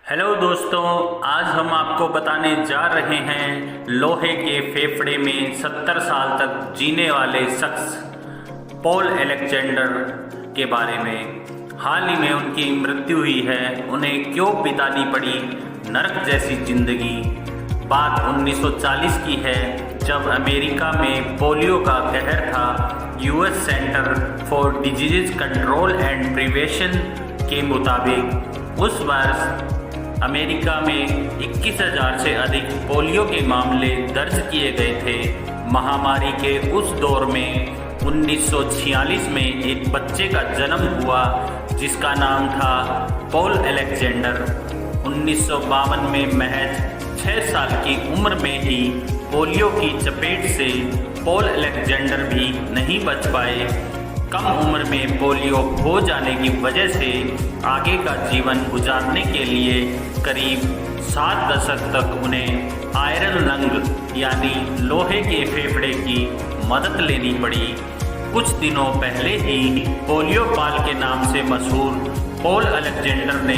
Hello दोस्तों, आज हम आपको बताने जा रहे हैं लोहे के फेफड़े में 70 साल तक जीने वाले शख्स पॉल अलेक्जेंडर के बारे में। हाल ही में उनकी मृत्यु हुई है। उन्हें क्यों बितानी पड़ी नरक जैसी जिंदगी। बात 1940 की है, जब अमेरिका में पोलियो का कहर था। US centre for disease control and prevention के मुताबिक उस वर्ष अमेरिका में 21,000 से अधिक पोलियो के मामले दर्ज किए गए थे। महामारी के उस दौर में 1946 में एक बच्चे का जन्म हुआ जिसका नाम था पॉल अलेक्जेंडर। 1952 में महज 6 साल की उम्र में ही पोलियो की चपेट से पॉल अलेक्जेंडर भी नहीं बच पाए। कम उम्र में पोलियो हो जाने की वजह से आगे का जीवन गुजारने के लिए करीब 7 दशक तक उन्हें आयरन लंग यानी लोहे के फेफड़े की मदद लेनी पड़ी। कुछ दिनों पहले ही पोलियो पाल के नाम से मशहूर पॉल अलेक्जेंडर ने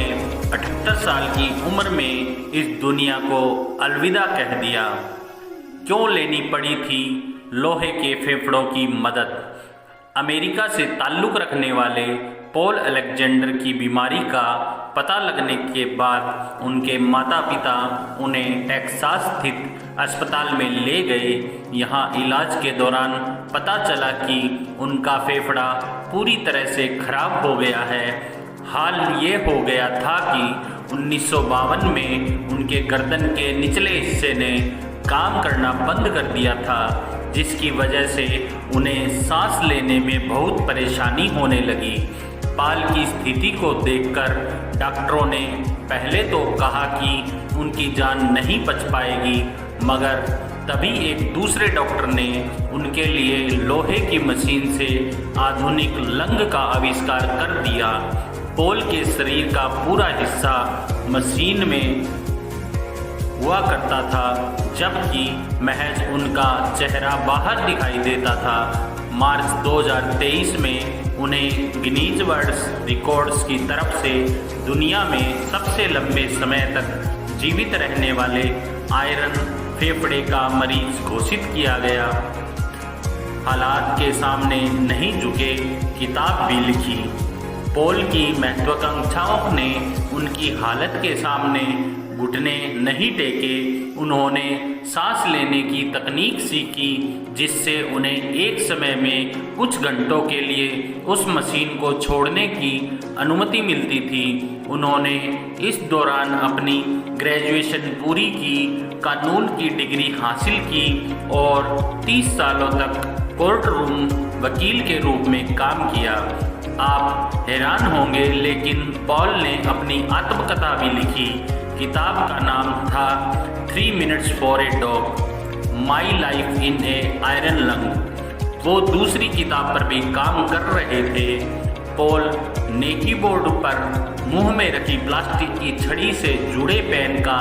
78 साल की उम्र में इस दुनिया को अलविदा कह दिया। क्यों लेनी पड़ी थी लोहे के फेफड़ों की मदद? अमेरिका से ताल्लुक़ रखने वाले पॉल अलेक्जेंडर की बीमारी का पता लगने के बाद उनके माता पिता उन्हें टेक्सास स्थित अस्पताल में ले गए। यहाँ इलाज के दौरान पता चला कि उनका फेफड़ा पूरी तरह से खराब हो गया है। हाल ये हो गया था कि 1952 में उनके गर्दन के निचले हिस्से ने काम करना बंद कर दिया था, जिसकी वजह से उन्हें सांस लेने में बहुत परेशानी होने लगी। पाल की स्थिति को देखकर डॉक्टरों ने पहले तो कहा कि उनकी जान नहीं बच पाएगी, मगर तभी एक दूसरे डॉक्टर ने उनके लिए लोहे की मशीन से आधुनिक लंग का आविष्कार कर दिया। पॉल के शरीर का पूरा हिस्सा मशीन में हुआ करता था, जबकि महज उनका चेहरा बाहर दिखाई देता था। मार्च 2023 में उन्हें गिनीज वर्ल्ड रिकॉर्ड्स की तरफ से दुनिया में सबसे लंबे समय तक जीवित रहने वाले आयरन फेफड़े का मरीज घोषित किया गया। हालात के सामने नहीं झुके, किताब भी लिखी। पॉल की महत्वाकांक्षाओं ने उनकी हालत के सामने घुटने नहीं टेके। उन्होंने सांस लेने की तकनीक सीखी, जिससे उन्हें एक समय में कुछ घंटों के लिए उस मशीन को छोड़ने की अनुमति मिलती थी। उन्होंने इस दौरान अपनी ग्रेजुएशन पूरी की, कानून की डिग्री हासिल की और 30 सालों तक कोर्ट रूम वकील के रूप में काम किया। आप हैरान होंगे, लेकिन पॉल ने अपनी आत्मकथा भी लिखी। किताब का नाम था 3 Minutes for a Dog, my life in A iron lung. वो दूसरी किताब पर भी काम कर रहे थे। पॉल ने कीबोर्ड पर मुंह में रखी प्लास्टिक की छड़ी से जुड़े पेन का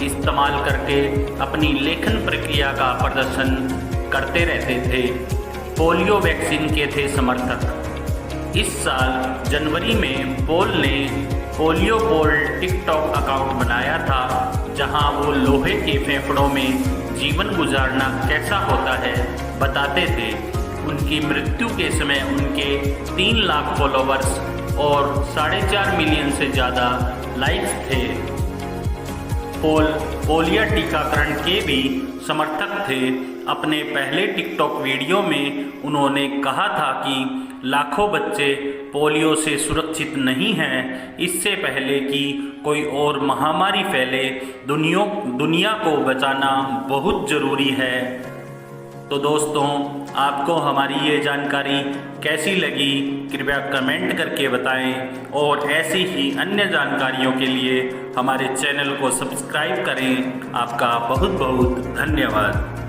इस्तेमाल करके अपनी लेखन प्रक्रिया का प्रदर्शन करते रहते थे। पोलियो वैक्सीन के थे समर्थक। इस साल जनवरी में पॉल ने पोलियो पॉल टिकटॉक अकाउंट बनाया था, जहां वो लोहे के फेफड़ों में जीवन गुजारना कैसा होता है बताते थे। उनकी मृत्यु के समय उनके 3 लाख फॉलोवर्स और 4.5 मिलियन से ज़्यादा लाइक्स थे। पॉल पोलियो टीकाकरण के भी समर्थक थे। अपने पहले टिकटॉक वीडियो में उन्होंने कहा था कि लाखों बच्चे पोलियो से सुरक्षित नहीं हैं। इससे पहले कि कोई और महामारी फैले, दुनिया को बचाना बहुत ज़रूरी है। तो दोस्तों, आपको हमारी ये जानकारी कैसी लगी कृपया कमेंट करके बताएं और ऐसी ही अन्य जानकारियों के लिए हमारे चैनल को सब्सक्राइब करें। आपका बहुत बहुत धन्यवाद।